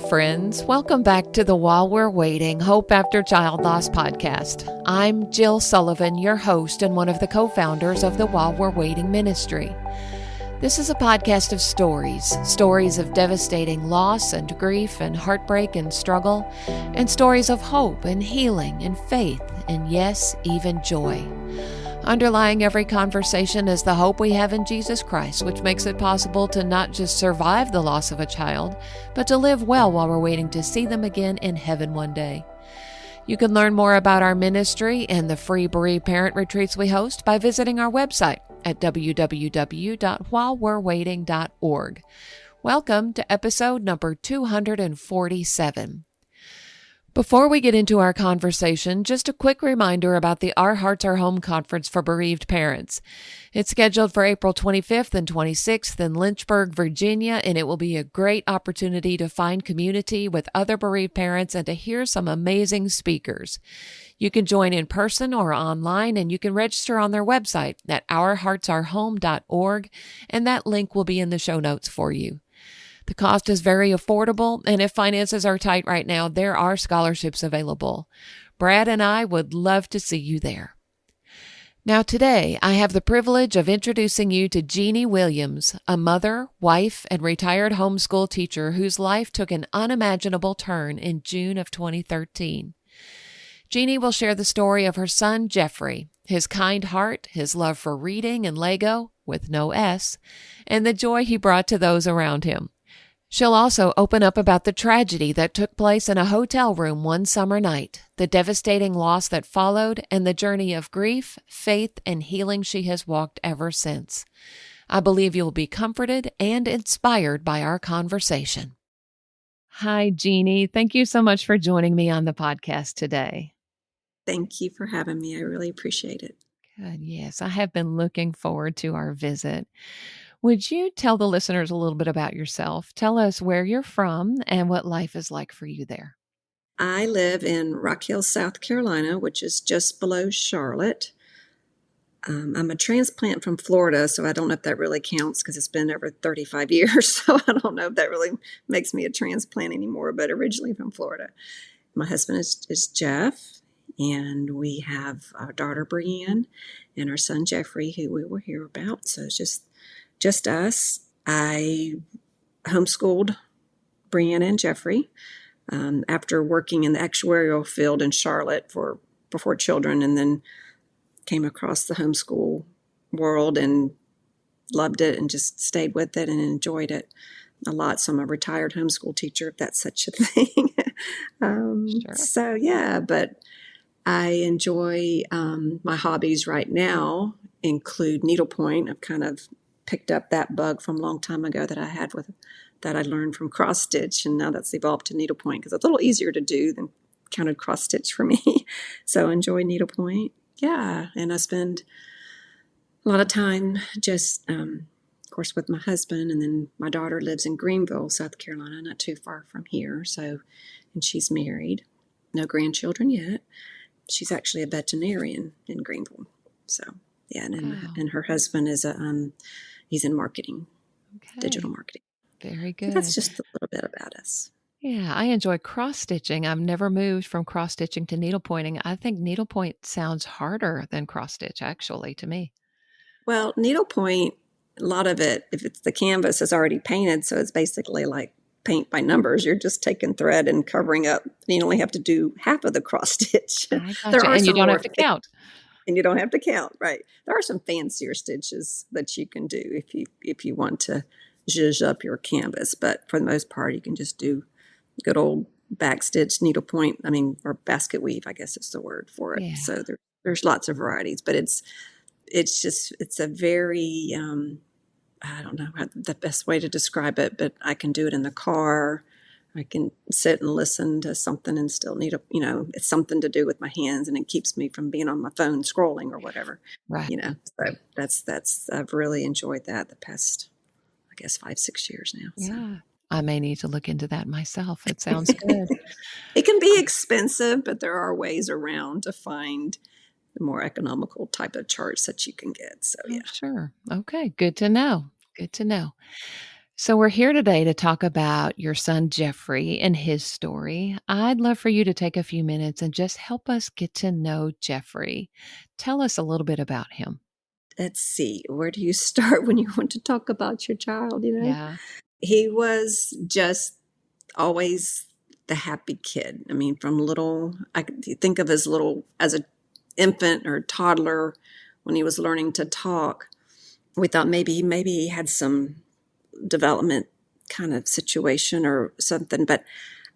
friends. Welcome back to the While We're Waiting Hope After Child Loss podcast. I'm Jill Sullivan, your host and one of the co-founders of the While We're Waiting ministry. This is a podcast of stories of devastating loss and grief and heartbreak and struggle, and stories of hope and healing and faith and, yes, even joy. Underlying every conversation is the hope we have in Jesus Christ, which makes it possible to not just survive the loss of a child, but to live well while we're waiting to see them again in heaven one day. You can learn more about our ministry and the free bereaved parent retreats we host by visiting our website at www.whilewe'rewaiting.org. Welcome to episode number 247. Before we get into our conversation, just a quick reminder about the Our Hearts Are Home conference for bereaved parents. It's scheduled for April 25th and 26th in Lynchburg, Virginia, and it will be a great opportunity to find community with other bereaved parents and to hear some amazing speakers. You can join in person or online, and you can register on their website at ourheartsarehome.org, and that link will be in the show notes for you. The cost is very affordable, and if finances are tight right now, there are scholarships available. Brad and I would love to see you there. Now today, I have the privilege of introducing you to Jeannie Williams, a mother, wife, and retired homeschool teacher whose life took an unimaginable turn in June of 2013. Jeannie will share the story of her son, Jeffrey, his kind heart, his love for reading and Lego, with no S, and the joy he brought to those around him. She'll also open up about the tragedy that took place in a hotel room one summer night, the devastating loss that followed, and the journey of grief, faith, and healing she has walked ever since. I believe you'll be comforted and inspired by our conversation. Hi, Jeannie. Thank you so much for joining me on the podcast today. Thank you for having me. I really appreciate it. Good. Yes, I have been looking forward to our visit. Would you tell the listeners a little bit about yourself? Tell us where you're from and what life is like for you there. I live in Rock Hill, South Carolina, which is just below Charlotte. I'm a transplant from Florida, so I don't know if that really counts because it's been over 35 years. So I don't know if that really makes me a transplant anymore, but originally from Florida. My husband is Jeff, and we have our daughter Brienne and our son Jeffrey, who we will hear about. So it's just us. I homeschooled Brianna and Jeffrey after working in the actuarial field in Charlotte before children, and then came across the homeschool world and loved it and just stayed with it and enjoyed it a lot. So I'm a retired homeschool teacher, if that's such a thing. Sure. So yeah, but I enjoy my hobbies right now include needlepoint. I've kind of picked up that bug from a long time ago that I learned from cross stitch, and now that's evolved to needlepoint because it's a little easier to do than counted cross stitch for me. So I enjoy needlepoint. Yeah, and I spend a lot of time just, of course, with my husband, and then my daughter lives in Greenville, South Carolina, not too far from here. So, and she's married, no grandchildren yet. She's actually a veterinarian in Greenville. So yeah, and her husband is he's in marketing, digital marketing. Very good. So that's just a little bit about us. Yeah, I enjoy cross-stitching. I've never moved from cross-stitching to needlepointing. I think needlepoint sounds harder than cross-stitch, actually, to me. Well, needlepoint, a lot of it, if it's the canvas is already painted, so it's basically like paint by numbers. You're just taking thread and covering up. You only have to do half of the cross-stitch. And you don't have to count. And you don't have to count, right? There are some fancier stitches that you can do if you want to zhuzh up your canvas, but for the most part, you can just do good old backstitch, needlepoint. I mean, or basket weave, I guess is the word for it. Yeah. So there's lots of varieties, but it's a very I don't know the best way to describe it, but I can do it in the car. I can sit and listen to something and still it's something to do with my hands, and it keeps me from being on my phone scrolling or whatever. Right. So that's I've really enjoyed that the past, I guess, 5-6 years now. So. Yeah. I may need to look into that myself. It sounds good. It can be expensive, but there are ways around to find the more economical type of charts that you can get. So yeah. Sure. Okay. Good to know. So, we're here today to talk about your son, Jeffrey, and his story. I'd love for you to take a few minutes and just help us get to know Jeffrey. Tell us a little bit about him. Let's see, where do you start when you want to talk about your child, Yeah. He was just always the happy kid. I mean, from little, I could think of as little, as a infant or toddler when he was learning to talk. We thought maybe he had some development kind of situation or something, but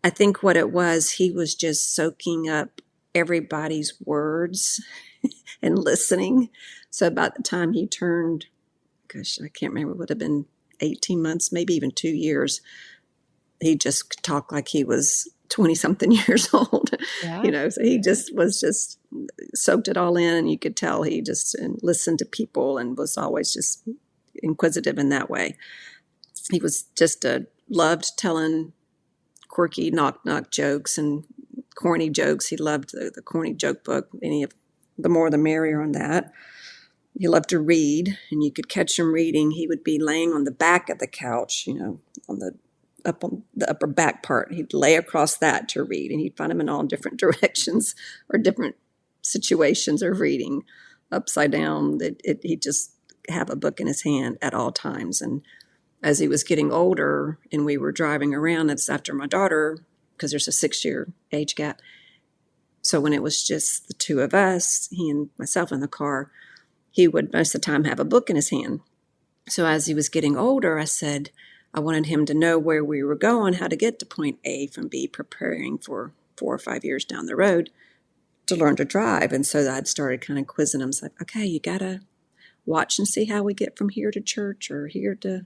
I think what it was, he was just soaking up everybody's words and listening. So about the time he turned, gosh, I can't remember, it would have been 18 months, maybe even 2 years, he just talked like he was 20 something years old, Yeah. so he just soaked it all in. And you could tell he just listened to people and was always just inquisitive in that way. He was just loved telling quirky knock knock jokes and corny jokes. He loved the corny joke book. Any of the more the merrier on that. He loved to read, and you could catch him reading. He would be laying on the back of the couch, on the upper back part. He'd lay across that to read, and he'd find him in all different directions or different situations of reading, upside down. He'd just have a book in his hand at all times. And as he was getting older and we were driving around, that's after my daughter, because there's a 6-year age gap. So when it was just the two of us, he and myself in the car, he would most of the time have a book in his hand. So as he was getting older, I said I wanted him to know where we were going, how to get to point A from B, preparing for 4 or 5 years down the road to learn to drive. And so I'd started kind of quizzing him. It's like, okay, you got to watch and see how we get from here to church or here to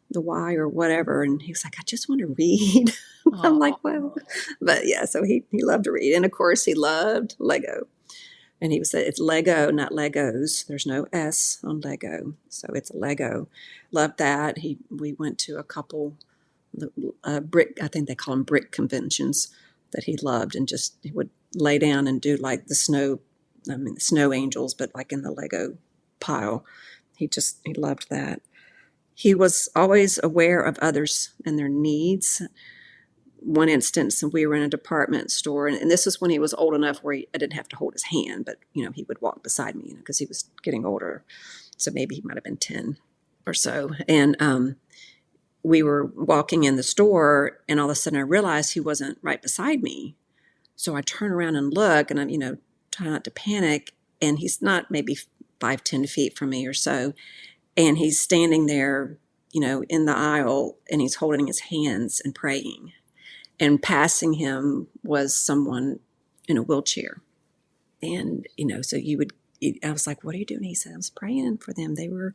the Y or whatever. And he was like, I just want to read. I'm like, well, but yeah, so he loved to read. And of course he loved Lego. And he would say, it's Lego, not Legos. There's no S on Lego. So it's Lego. Loved that. We went to a couple brick, I think they call them brick conventions that he loved. And just, he would lay down and do like the snow angels, but like in the Lego pile. He loved that. He was always aware of others and their needs. One instance, we were in a department store, and this is when he was old enough where I didn't have to hold his hand, but, he would walk beside me, because he was getting older. So maybe he might have been 10 or so. And we were walking in the store, and all of a sudden I realized he wasn't right beside me. So I turn around and look, and I'm, try not to panic, and he's not maybe 5-10 feet from me or so. And he's standing there, in the aisle, and he's holding his hands and praying. And passing him was someone in a wheelchair. And, so I was like, what are you doing? He said, I was praying for them. They were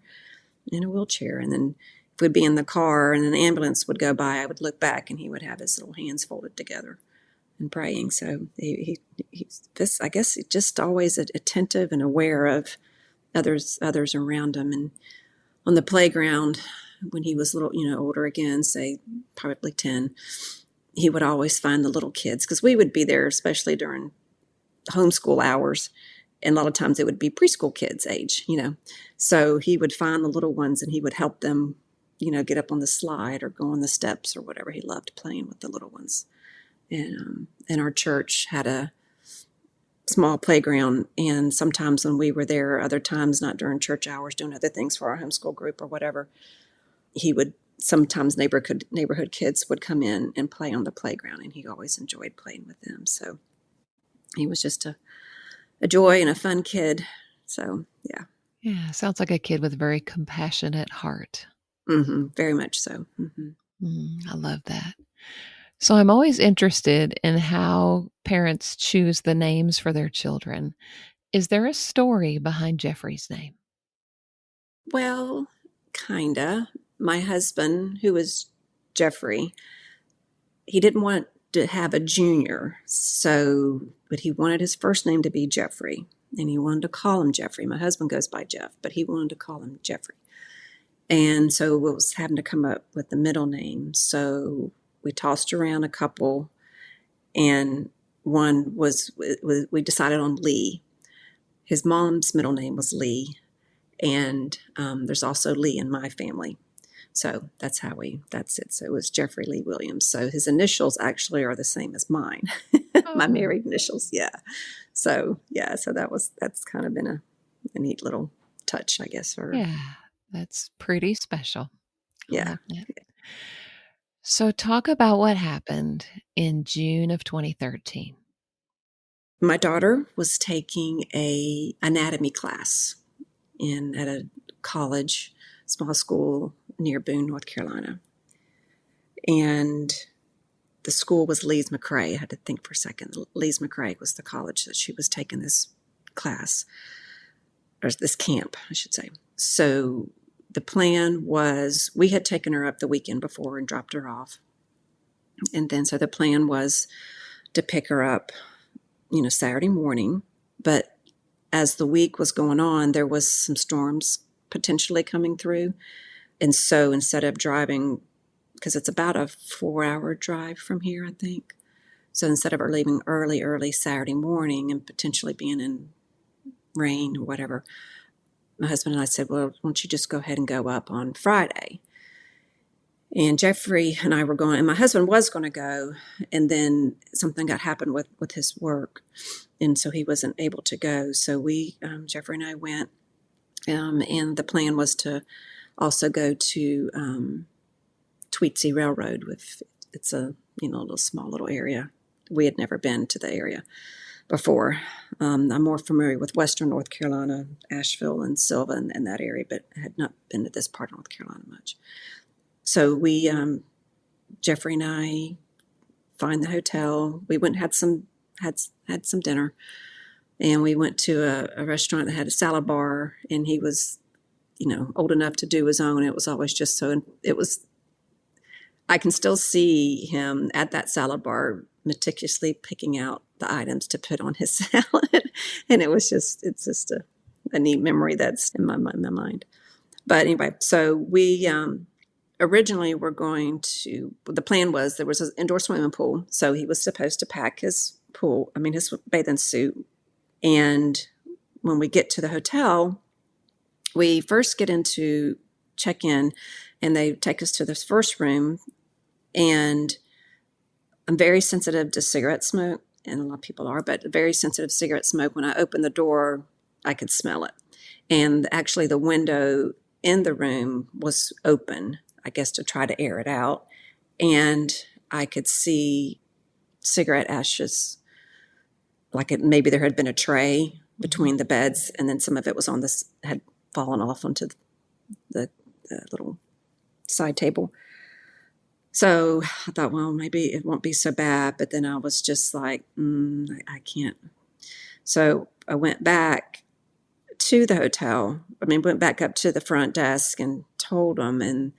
in a wheelchair. And then if we'd be in the car and an ambulance would go by, I would look back and he would have his little hands folded together and praying. So he's I guess just always attentive and aware of others around him. And on the playground, when he was a little, older again, say probably 10, he would always find the little kids, because we would be there, especially during homeschool hours. And a lot of times it would be preschool kids age, So he would find the little ones and he would help them, get up on the slide or go on the steps or whatever. He loved playing with the little ones. And our church had a small playground. And sometimes when we were there, other times not during church hours, doing other things for our homeschool group or whatever, sometimes neighborhood kids would come in and play on the playground, and he always enjoyed playing with them. So he was just a joy and a fun kid. So, yeah. Yeah, sounds like a kid with a very compassionate heart. Mm-hmm, very much so. Mm-hmm. I love that. So I'm always interested in how parents choose the names for their children. Is there a story behind Jeffrey's name? Well, kinda. My husband, who was Jeffrey, he didn't want to have a junior, but he wanted his first name to be Jeffrey, and he wanted to call him Jeffrey. My husband goes by Jeff, but he wanted to call him Jeffrey. And so we was having to come up with the middle name. So we tossed around a couple, and one we decided on Lee. His mom's middle name was Lee, and there's also Lee in my family. So that's it. So it was Jeffrey Lee Williams. So his initials actually are the same as mine, my Oh, married initials. Yeah. So that's kind of been a neat little touch, I guess. Or yeah, that's pretty special. I yeah. love that. So, talk about what happened in June of 2013. My daughter was taking a anatomy class at a college, small school near Boone, North Carolina. And the school was Lees McRae. I had to think for a second. Lees McRae was the college that she was taking this class, or this camp, I should say. So the plan was we had taken her up the weekend before and dropped her off. And then so the plan was to pick her up, Saturday morning. But as the week was going on, there was some storms potentially coming through. And so instead of driving, because it's about a 4-hour drive from here, I think. So instead of her leaving early Saturday morning and potentially being in rain or whatever, my husband and I said, well, why don't you just go ahead and go up on Friday? And Jeffrey and I were going, and my husband was going to go, and then something got happened with his work, and so he wasn't able to go. So Jeffrey and I went, and the plan was to also go to Tweetsy Railroad. It's a little small little area. We had never been to the area before. I'm more familiar with Western North Carolina, Asheville and Sylvan and that area, but I had not been to this part of North Carolina much. So Jeffrey and I find the hotel. We went and had some dinner, and we went to a restaurant that had a salad bar, and he was, old enough to do his own. It was always just so, I can still see him at that salad bar meticulously picking out the items to put on his salad. And it's just a neat memory that's in my mind. But anyway, so we originally were the plan was there was an indoor swimming pool. So he was supposed to pack his bathing suit. And when we get to the hotel, we first get into check-in, and they take us to this first room. And I'm very sensitive to cigarette smoke, and a lot of people are, but very sensitive to cigarette smoke. When I opened the door, I could smell it. And actually the window in the room was open, I guess, to try to air it out. And I could see cigarette ashes, like maybe there had been a tray between the beds, and then some of it was had fallen off onto the little side table. So I thought, well, maybe it won't be so bad. But then I was just like, I can't. So I went back to the hotel. Went back up to the front desk and told them. And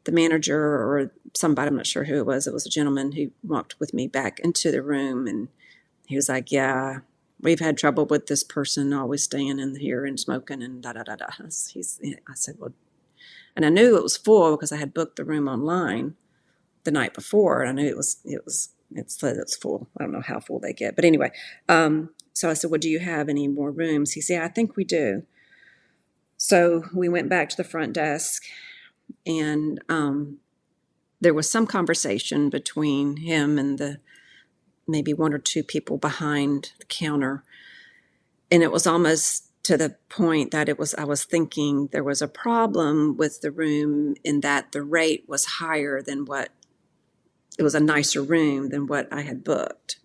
the manager or somebody, I'm not sure who it was a gentleman who walked with me back into the room. And he was like, yeah, we've had trouble with this person always staying in here and smoking and da-da-da-da. I said, well, and I knew it was full because I had booked the room online the night before, and I knew it's full. I don't know how full they get, but anyway. So I said, well, do you have any more rooms? He said, yeah, I think we do. So we went back to the front desk, and there was some conversation between him and maybe one or two people behind the counter. And it was almost to the point that I was thinking there was a problem with the room in that the rate was higher than it was a nicer room than what I had booked.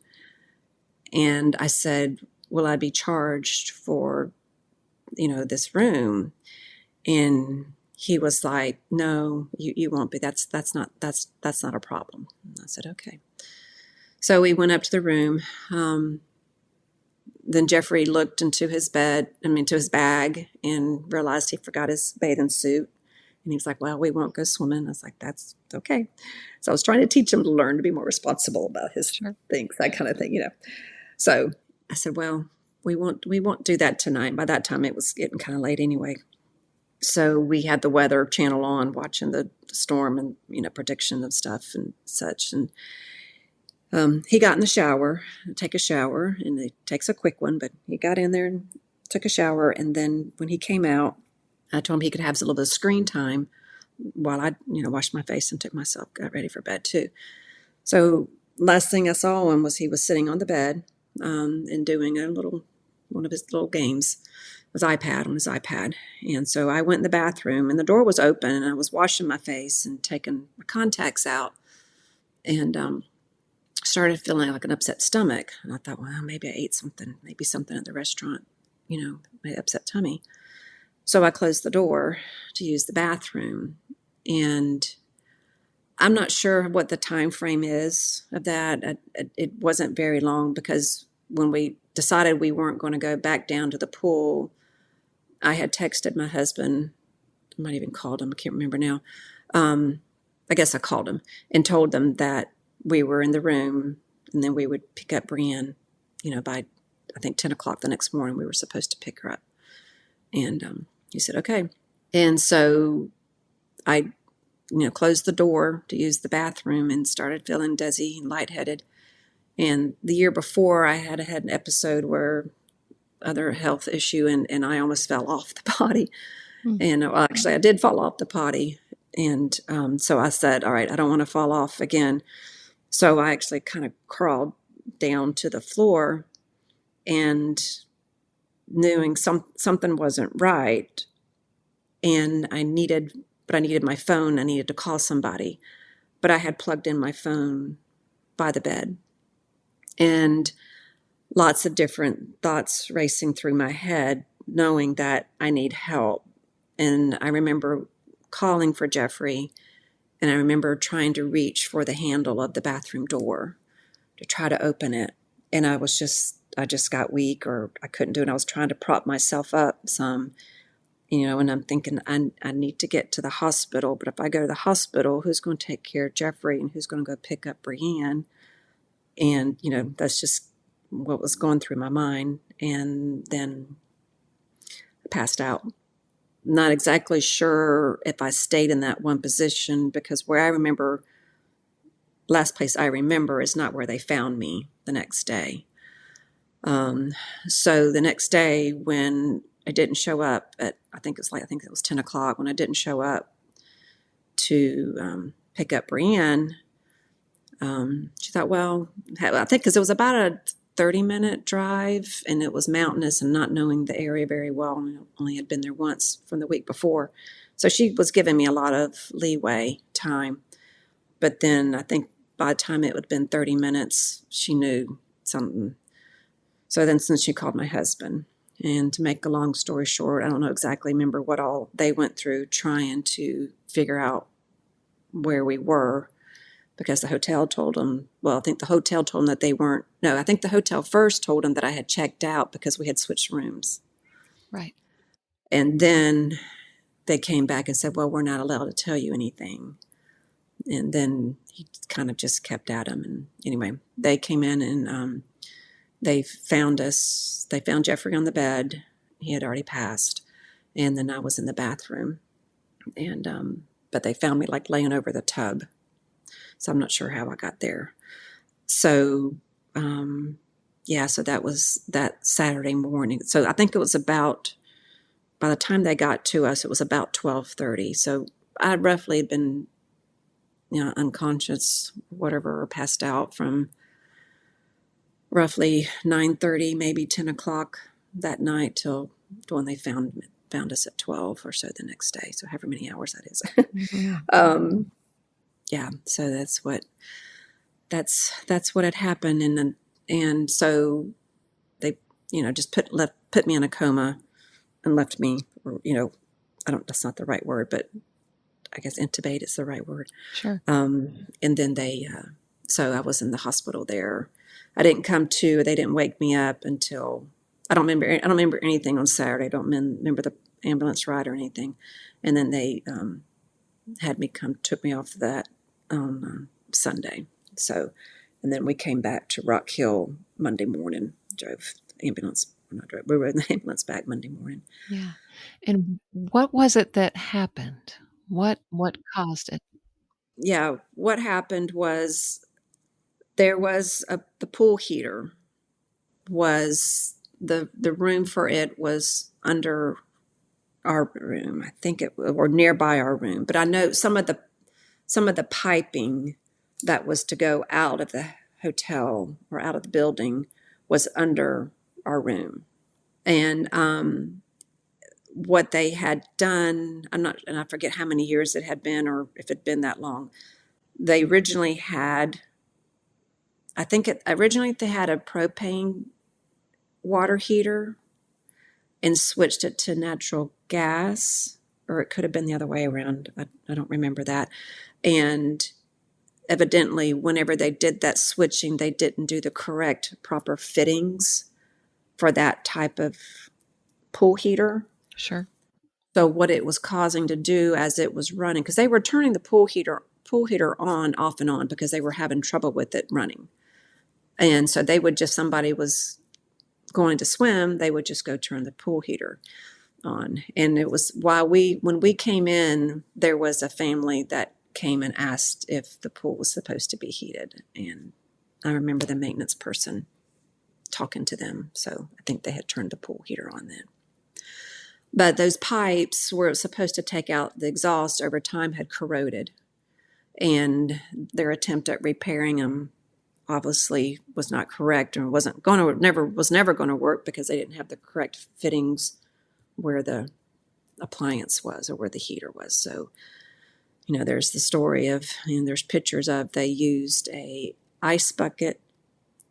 And I said, will I be charged for, this room? And he was like, no, you won't be. That's not a problem. And I said, okay. So we went up to the room. Then Jeffrey looked into to his bag, and realized he forgot his bathing suit. And he was like, well, we won't go swimming. I was like, that's okay. So I was trying to teach him to learn to be more responsible about his things, that kind of thing, So I said, well, we won't do that tonight. By that time, it was getting kind of late anyway. So we had the weather channel on, watching the storm and, prediction of stuff and such. And he got in the shower, take a shower, and it takes a quick one, but he got in there and took a shower. And then when he came out, I told him he could have a little bit of screen time while I, washed my face and got ready for bed too. So last thing I saw him was he was sitting on the bed and doing one of his little games, his iPad. And so I went in the bathroom and the door was open and I was washing my face and taking my contacts out and started feeling like an upset stomach. And I thought, well, maybe I ate something, maybe something at the restaurant, made upset tummy. So I closed the door to use the bathroom, and I'm not sure what the time frame is of that. It wasn't very long, because when we decided we weren't going to go back down to the pool, I had texted my husband. I might even called him. I can't remember now. I guess I called him and told them that we were in the room, and then we would pick up Brienne, by I think 10 o'clock the next morning. We were supposed to pick her up. And he said, okay. And so I, closed the door to use the bathroom and started feeling dizzy and lightheaded. And the year before, I had an episode where other health issue, and I almost fell off the potty. Mm-hmm. And actually, I did fall off the potty. And so I said, all right, I don't want to fall off again. So I actually kind of crawled down to the floor, and knowing something wasn't right, and I needed my phone. I needed to call somebody, but I had plugged in my phone by the bed, and lots of different thoughts racing through my head, knowing that I need help. And I remember calling for Jeffrey, and I remember trying to reach for the handle of the bathroom door to try to open it. And I just got weak, or I couldn't do it. I was trying to prop myself up some, and I'm thinking, I need to get to the hospital. But if I go to the hospital, who's going to take care of Jeffrey, and who's going to go pick up Brienne? And, that's just what was going through my mind. And then I passed out. Not exactly sure if I stayed in that one position, because last place I remember is not where they found me the next day. So the next day, when I didn't show up I think it was 10 o'clock, when I didn't show up to pick up Brienne, she thought, well, I think because it was about a 30-minute drive, and it was mountainous, and not knowing the area very well. I only had been there once from the week before. So she was giving me a lot of leeway time. But then I think by the time it would have been 30 minutes, she knew something. So then since she called my husband, and to make a long story short, I don't remember what all they went through trying to figure out where we were, because the hotel told them, I think the hotel told them that they weren't, no, I think the hotel first told them that I had checked out because we had switched rooms. Right. And then they came back and said, well, we're not allowed to tell you anything. And then he kind of just kept at them. And anyway, they came in, and they found Jeffrey on the bed. He had already passed. And then I was in the bathroom. And but they found me like laying over the tub. So I'm not sure how I got there. So, so that was that Saturday morning. So I think it was about, by the time they got to us, it was about 12:30. So I roughly had been, unconscious, whatever, or passed out from roughly 9:30, maybe 10 o'clock that night till when they found us at 12 or so the next day. So however many hours that is. Mm-hmm. So that's what had happened. And so they, just put me in a coma and left me, or, that's not the right word, but I guess intubate is the right word. Sure. And then so I was in the hospital there. I didn't they didn't wake me up until, I don't remember anything on Saturday. I don't remember the ambulance ride or anything. And then they took me off that on Sunday. So, and then we came back to Rock Hill Monday morning, drove the ambulance. We were in the ambulance back Monday morning. Yeah. And what was it that happened? What caused it? Yeah, what happened was there was the pool heater was the room for it was under our room, I think it, or nearby our room. But I know some of the piping that was to go out of the hotel or out of the building was under our room. And what they had done, and I forget how many years it had been or if it had been that long. They originally had, originally they had a propane water heater and switched it to natural gas, or it could have been the other way around. I don't remember that. And evidently, whenever they did that switching, they didn't do the correct, proper fittings for that type of pool heater. Sure. So what it was causing to do as it was running, because they were turning the pool heater on, off and on, because they were having trouble with it running. And so they would just, somebody was going to swim, they would just go turn the pool heater on. And it was when we came in, there was a family that came and asked if the pool was supposed to be heated. And I remember the maintenance person talking to them. So I think they had turned the pool heater on then. But those pipes were supposed to take out the exhaust over time had corroded. And their attempt at repairing them obviously was not correct, or was never going to work, because they didn't have the correct fittings where the appliance was or where the heater was. So, there's the story of, and there's pictures of, they used a ice bucket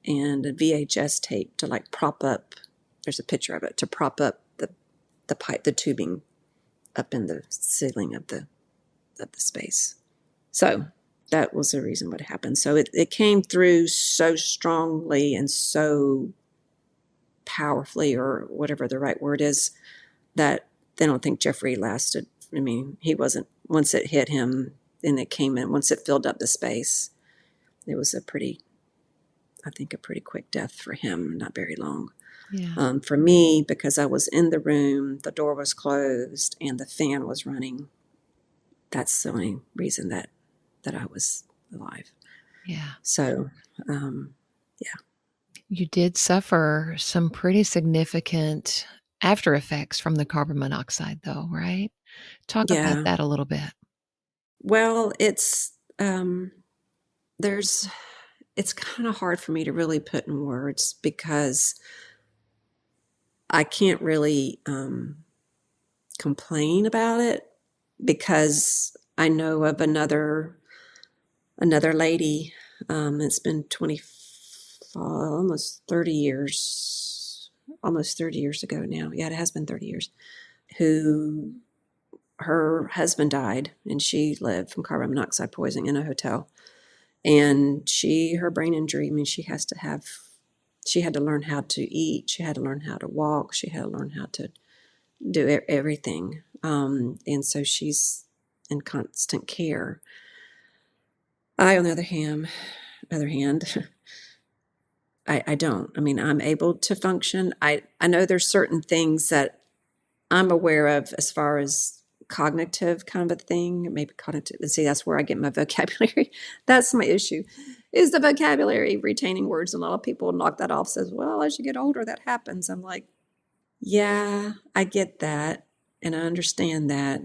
and a VHS tape to like prop up. There's a picture of it to prop up the pipe, the tubing up in the ceiling of the space. So that was the reason what happened. So it came through so strongly and so powerfully, or whatever the right word is, that they don't think Jeffrey lasted. I mean, he wasn't, once it hit him and it came in, once it filled up the space, it was a pretty quick death for him, not very long. Yeah. For me, because I was in the room, the door was closed, and the fan was running. That's the only reason that I was alive. Yeah. So, yeah. You did suffer some pretty significant after effects from the carbon monoxide, though, right? Talk about Yeah. that a little bit. Well, it's kind of hard for me to really put in words, because I can't really complain about it, because I know of another lady. It's been almost 30 years ago now. Yeah, it has been 30 years. Who her husband died, and she lived from carbon monoxide poisoning in a hotel. And her brain injury, I mean, she had to learn how to eat. She had to learn how to walk. She had to learn how to do everything. And so she's in constant care. I, on the other hand, I don't. I mean, I'm able to function. I know there's certain things that I'm aware of as far as cognitive kind of a thing, maybe cognitive. See, that's where I get my vocabulary. That's my issue, is the vocabulary, retaining words. And a lot of people knock that off, says, well, as you get older, that happens. I'm like, yeah, I get that. And I understand that.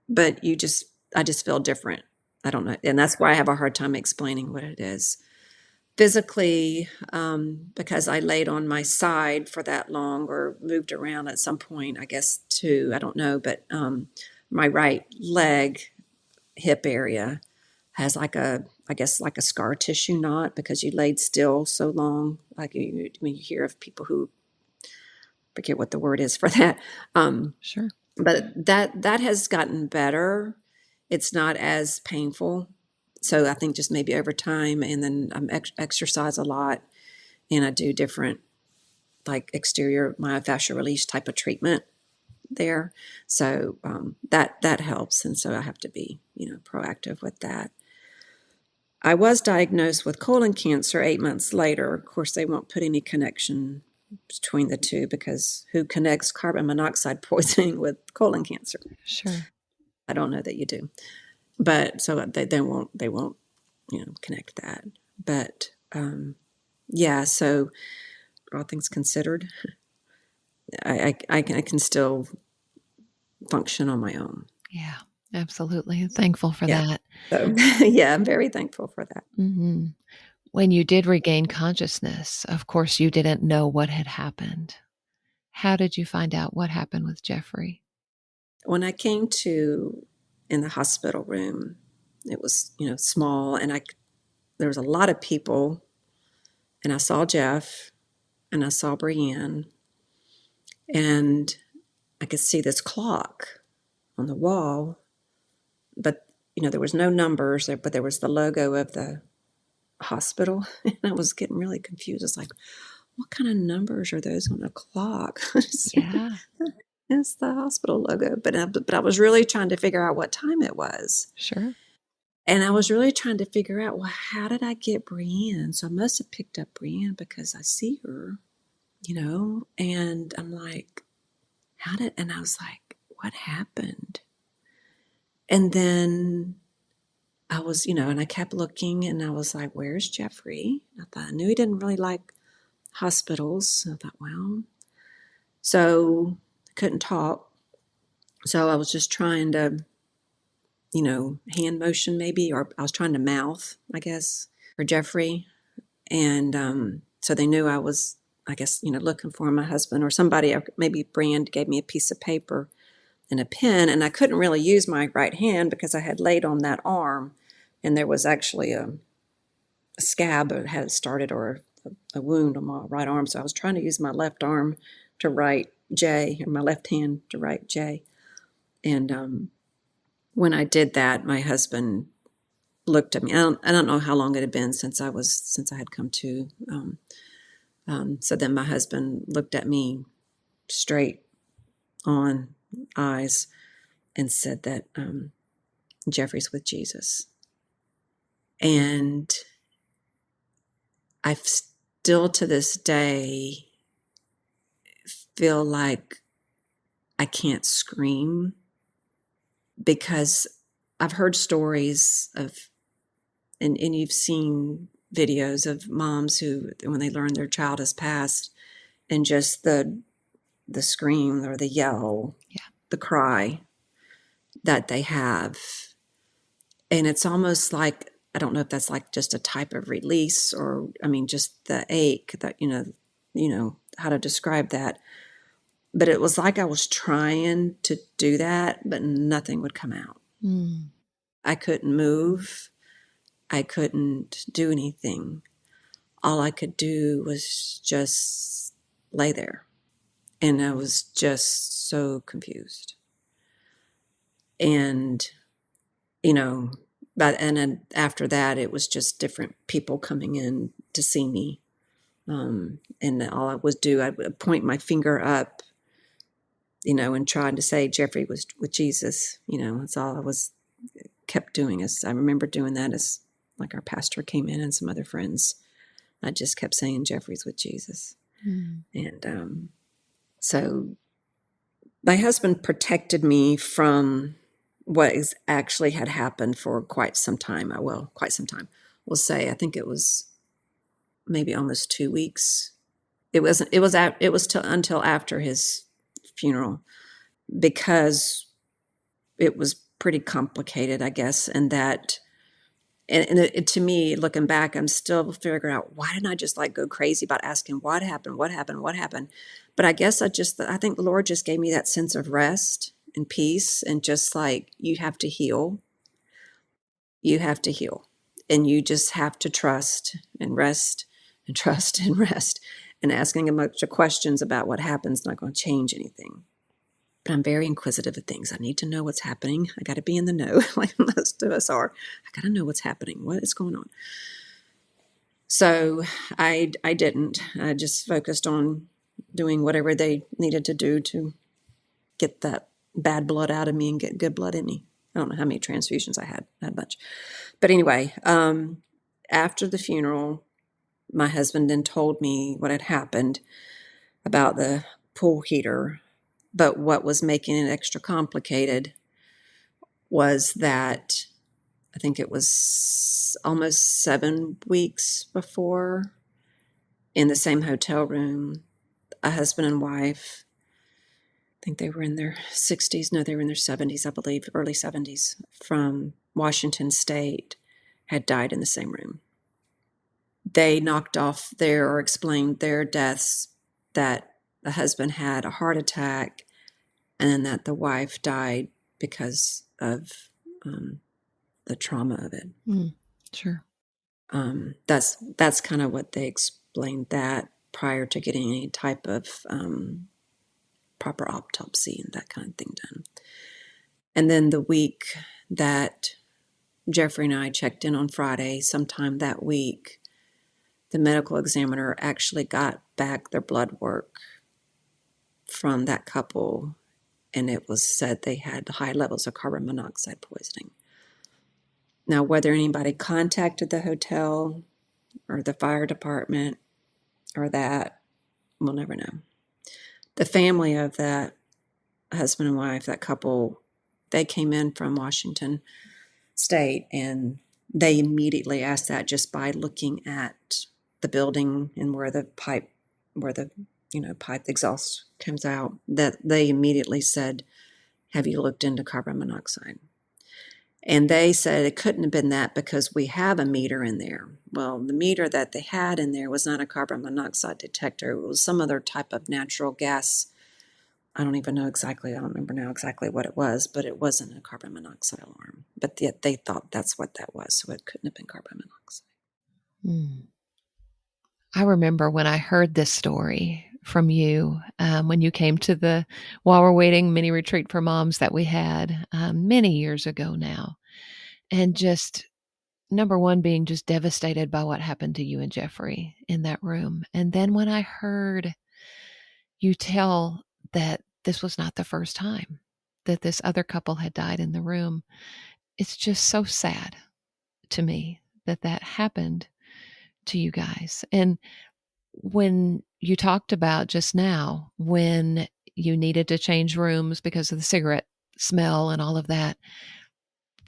But I just feel different. I don't know. And that's why I have a hard time explaining what it is. Physically, because I laid on my side for that long, or moved around at some point, I guess, too. I don't know. But my right leg, hip area has like a scar tissue knot, because you laid still so long. Like when you hear of people who, forget what the word is for that. Sure. But that has gotten better. It's not as painful. So I think just maybe over time, and then I exercise a lot, and I do different, like, exterior myofascial release type of treatment there. So that helps. And so I have to be, proactive with that. I was diagnosed with colon cancer 8 months later. Of course, they won't put any connection between the two, because who connects carbon monoxide poisoning with colon cancer? Sure. I don't know that you do. But so they won't, connect that. But yeah, so all things considered, I can still function on my own. Yeah, absolutely. Thankful for Yeah. that. So, yeah, I'm very thankful for that. Hmm. When you did regain consciousness, of course, you didn't know what had happened. How did you find out what happened with Jeffrey? When I came to in the hospital room, it was, small, and there was a lot of people, and I saw Jeff and I saw Brienne, and I could see this clock on the wall, but there was no numbers there, but there was the logo of the hospital, and I was getting really confused. It's like, what kind of numbers are those on a clock? Yeah, It's the hospital logo, but I was really trying to figure out what time it was. sure. And I was really trying to figure out, well, how did I get Brienne? So I must have picked up Brienne because I see her, and I'm like, and I was like, what happened? And then I was, and I kept looking, and I was like, where's Jeffrey? I knew he didn't really like hospitals. So I thought, well, so I couldn't talk. So I was just trying to, hand motion maybe, or I was trying to mouth, I guess, for Jeffrey. And so they knew I was, I guess, looking for my husband or somebody. Maybe Brand gave me a piece of paper and a pen, and I couldn't really use my right hand because I had laid on that arm, and there was actually a scab that had started, or a wound on my right arm. So I was trying to use my left arm to write J, or my left hand to write J. And when I did that, my husband looked at me. I don't know how long it had been since I had come to. So then my husband looked at me straight on eyes and said that Jeffrey's with Jesus. And I still to this day feel like I can't scream, because I've heard stories of, and you've seen videos of moms who, when they learn their child has passed, and just the scream or the yell, Yeah. the cry that they have. And it's almost like, I don't know if that's like just a type of release, or, I mean, just the ache that, how to describe that. But it was like I was trying to do that, but nothing would come out. Mm. I couldn't move. I couldn't do anything. All I could do was just lay there. And I was just so confused. And, and then after that, it was just different people coming in to see me. And all I would do, I would point my finger up, and trying to say Jeffrey was with Jesus. That's all I kept doing. Is I remember doing that as like our pastor came in and some other friends. I just kept saying Jeffrey's with Jesus. Mm. And so my husband protected me from what actually had happened for quite some time. Quite some time. We'll say, I think it was maybe almost 2 weeks. It wasn't. It was till until after his funeral, because it was pretty complicated, I guess, and that. And to me, looking back, I'm still figuring out, why didn't I just like go crazy about asking what happened, what happened, what happened? But I guess I think the Lord just gave me that sense of rest and peace, and just like, you have to heal. You have to heal. And you just have to trust and rest and trust and rest. And asking a bunch of questions about what happens is not going to change anything. But I'm very inquisitive of things. I need to know what's happening. I got to be in the know, like most of us are. I got to know what's happening. What is going on? So I didn't. I just focused on doing whatever they needed to do to get that bad blood out of me and get good blood in me. I don't know how many transfusions I had. Not much. But anyway, after the funeral, my husband then told me what had happened about the pool heater. But what was making it extra complicated was that I think it was almost 7 weeks before, in the same hotel room, a husband and wife think they were in their 60s. No, they were in their 70s, I believe, early 70s, from Washington State, had died in the same room. They knocked off their, or explained their deaths, that the husband had a heart attack and then that the wife died because of the trauma of it. Sure. That's kind of what they explained, that prior to getting any type of proper autopsy and that kind of thing done. And then the week that Jeffrey and I checked in on Friday, sometime that week, the medical examiner actually got back their blood work from that couple, and it was said they had high levels of carbon monoxide poisoning. Now, whether anybody contacted the hotel or the fire department or that, we'll never know. The family of that husband and wife, that couple, they came in from Washington State, and they immediately asked that just by looking at the building and where the pipe exhaust comes out, that they immediately said, have you looked into carbon monoxide? And they said it couldn't have been that because we have a meter in there. Well, the meter that they had in there was not a carbon monoxide detector. It was some other type of natural gas. I don't remember now exactly what it was, but it wasn't a carbon monoxide alarm. But yet they thought that's what that was, so it couldn't have been carbon monoxide. I remember when I heard this story from you, when you came to the While We're Waiting mini retreat for moms that we had many years ago now. And just, number one, being just devastated by what happened to you and Jeffrey in that room. And then when I heard you tell that this was not the first time that this other couple had died in the room, it's just so sad to me that that happened to you guys. And when you talked about just now, when you needed to change rooms because of the cigarette smell and all of that,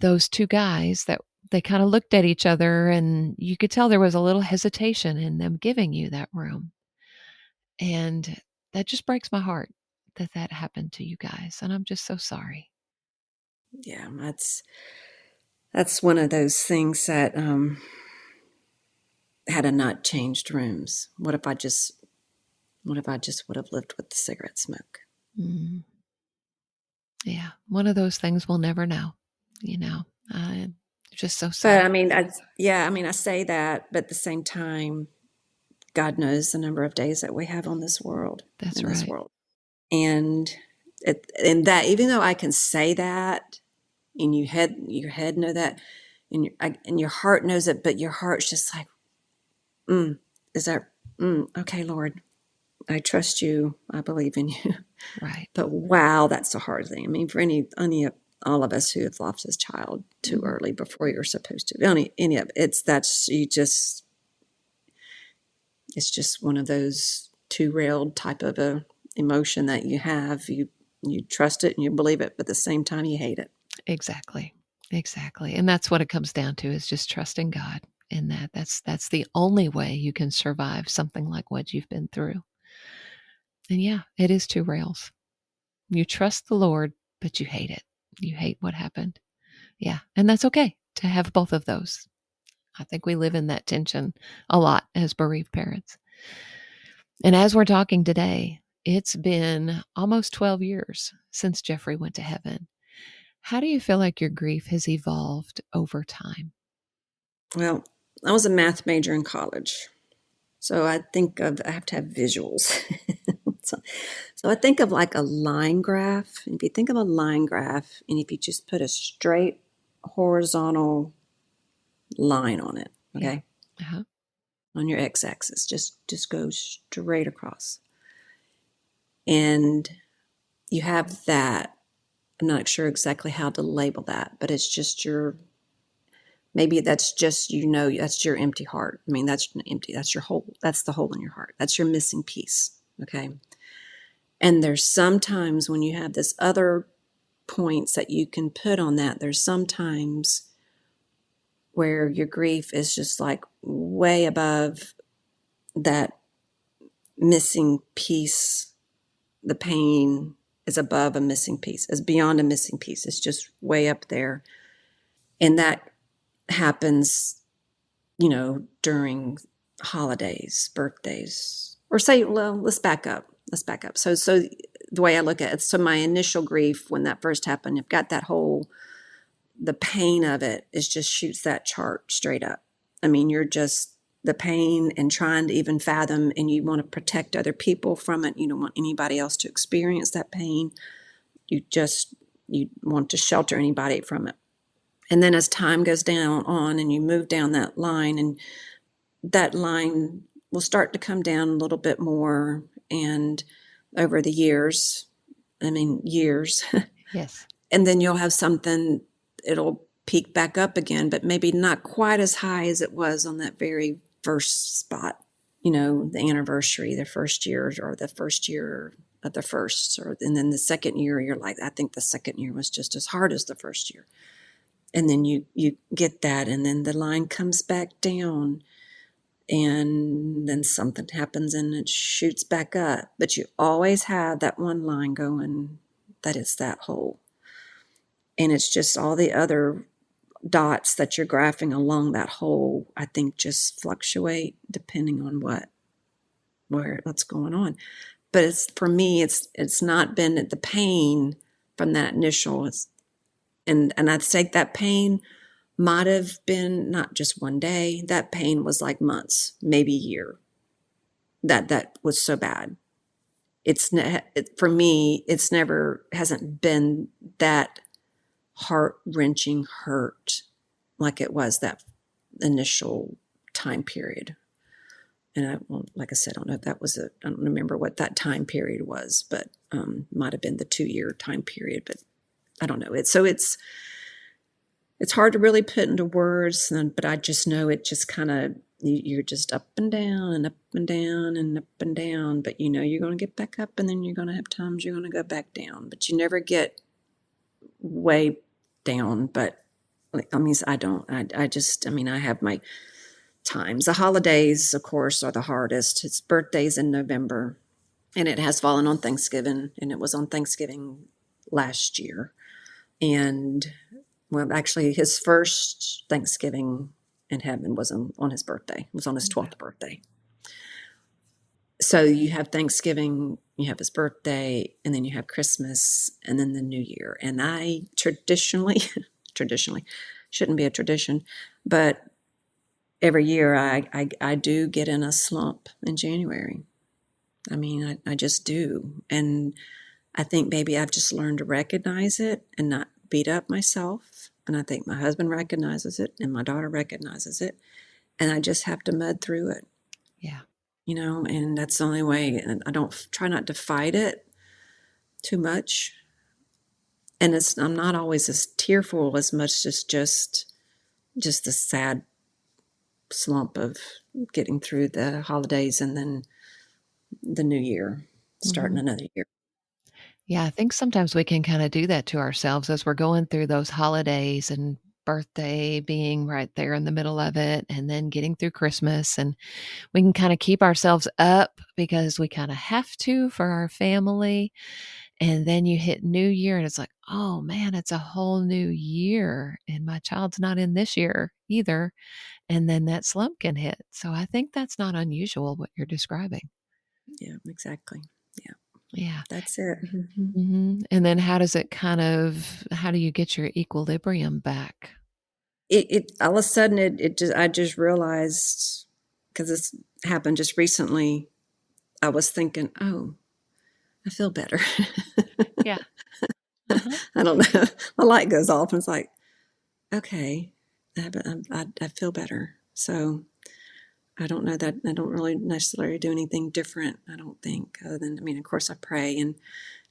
those two guys, that they kind of looked at each other and you could tell there was a little hesitation in them giving you that room. And that just breaks my heart that that happened to you guys. And I'm just so sorry. Yeah, that's one of those things that had I not changed rooms, what if I just would have lived with the cigarette smoke? Mm. Yeah, one of those things we'll never know, just so sad. But I say that, but at the same time, God knows the number of days that we have on this world. That's in right. This world. And that, even though I can say that, and your head know that, and your heart knows it, but your heart's just like, okay, Lord, I trust you. I believe in you. Right. But wow, that's a hard thing. I mean, for all of us who have lost a child too early before you're supposed to, any of it, it's just one of those two-railed type of a emotion that you have. You trust it and you believe it, but at the same time you hate it. Exactly. And that's what it comes down to, is just trusting God in that. That's the only way you can survive something like what you've been through. And yeah, it is two rails. You trust the Lord, but you hate it. You hate what happened. Yeah. And that's okay to have both of those. I think we live in that tension a lot as bereaved parents. And as we're talking today, it's been almost 12 years since Jeffrey went to heaven. How do you feel like your grief has evolved over time? Well, I was a math major in college, so I have to have visuals. So I think of like a line graph. If you think of a line graph, and if you just put a straight horizontal line on it, okay, on your x-axis, just go straight across, and you have that. I'm not sure exactly how to label that, but it's just maybe that's just, that's your empty heart. I mean, that's your hole. That's the hole in your heart. That's your missing piece. Okay. And there's sometimes when you have this other points that you can put on that, there's sometimes where your grief is just like way above that missing piece, the pain, is above a missing piece, is beyond a missing piece. It's just way up there. And that happens, during holidays, birthdays, or say, well, let's back up. So the way I look at it, so my initial grief when that first happened, I've got the pain of it is just shoots that chart straight up. I mean, you're just the pain and trying to even fathom, and you want to protect other people from it. You don't want anybody else to experience that pain. You want to shelter anybody from it. And then as time goes on and you move down that line, and that line will start to come down a little bit more. And over the years, Yes. and then you'll have something, it'll peak back up again, but maybe not quite as high as it was on that very first spot, the anniversary, the first year, or the first year of the first, and then the second year, you're like, I think the second year was just as hard as the first year. And then you get that, and then the line comes back down, and then something happens and it shoots back up. But you always have that one line going, that is that hole. And it's just all the other dots that you're graphing along that hole, I think, just fluctuate depending on what's going on. But for me, it's not been the pain from that initial. And I think that pain might have been not just one day. That pain was like months, maybe a year. That was so bad. For me, it's hasn't been that heart-wrenching hurt like it was that initial time period. And like I said, I don't know if that was I don't remember what that time period was, but might have been the 2-year time period, but I don't know. It's hard to really put into words, but I just know it just kind of, you're just up and down and up and down and up and down, but you're going to get back up, and then you're going to have times you're going to go back down, but you never get way down. But I have my times. The holidays, of course, are the hardest. It's birthdays in November, and it has fallen on Thanksgiving, and it was on Thanksgiving last year. And well, actually, his first Thanksgiving in heaven was on his birthday. It was on his 12th birthday. So you have Thanksgiving, you have his birthday, and then you have Christmas, and then the New Year. And I traditionally, shouldn't be a tradition, but every year I do get in a slump in January. I mean, I just do. And I think maybe I've just learned to recognize it and not beat up myself. And I think my husband recognizes it and my daughter recognizes it. And I just have to mud through it. Yeah. And that's the only way. And I don't try not to fight it too much. And I'm not always as tearful as much as just the sad slump of getting through the holidays and then the new year, starting another year. Yeah, I think sometimes we can kind of do that to ourselves as we're going through those holidays, and birthday being right there in the middle of it, and then getting through Christmas. And we can kind of keep ourselves up because we kind of have to for our family. And then you hit New Year and it's like, oh man, it's a whole new year. And my child's not in this year either. And then that slump can hit. So I think that's not unusual what you're describing. Yeah, exactly. Yeah. That's it. And then how do you get your equilibrium back? It all of a sudden I just realized, because this happened just recently, I was thinking, oh, I feel better. Yeah. I don't know. The light goes off and it's like, okay, I feel better. So I don't know that I don't really necessarily do anything different, I don't think, other than, of course I pray and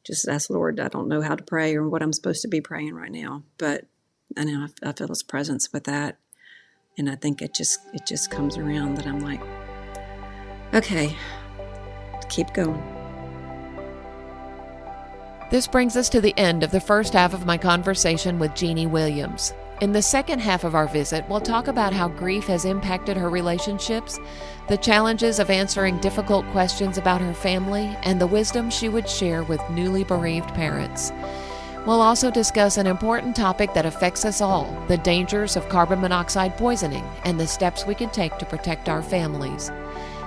just ask Lord. I don't know how to pray or what I'm supposed to be praying right now, but I know I feel his presence with that. And I think it just comes around that I'm like, okay, keep going. This brings us to the end of the first half of my conversation with Jeannie Williams. In the second half of our visit, we'll talk about how grief has impacted her relationships, the challenges of answering difficult questions about her family, and the wisdom she would share with newly bereaved parents. We'll also discuss an important topic that affects us all, the dangers of carbon monoxide poisoning and the steps we can take to protect our families.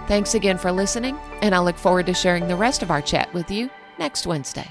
Thanks again for listening, and I look forward to sharing the rest of our chat with you next Wednesday.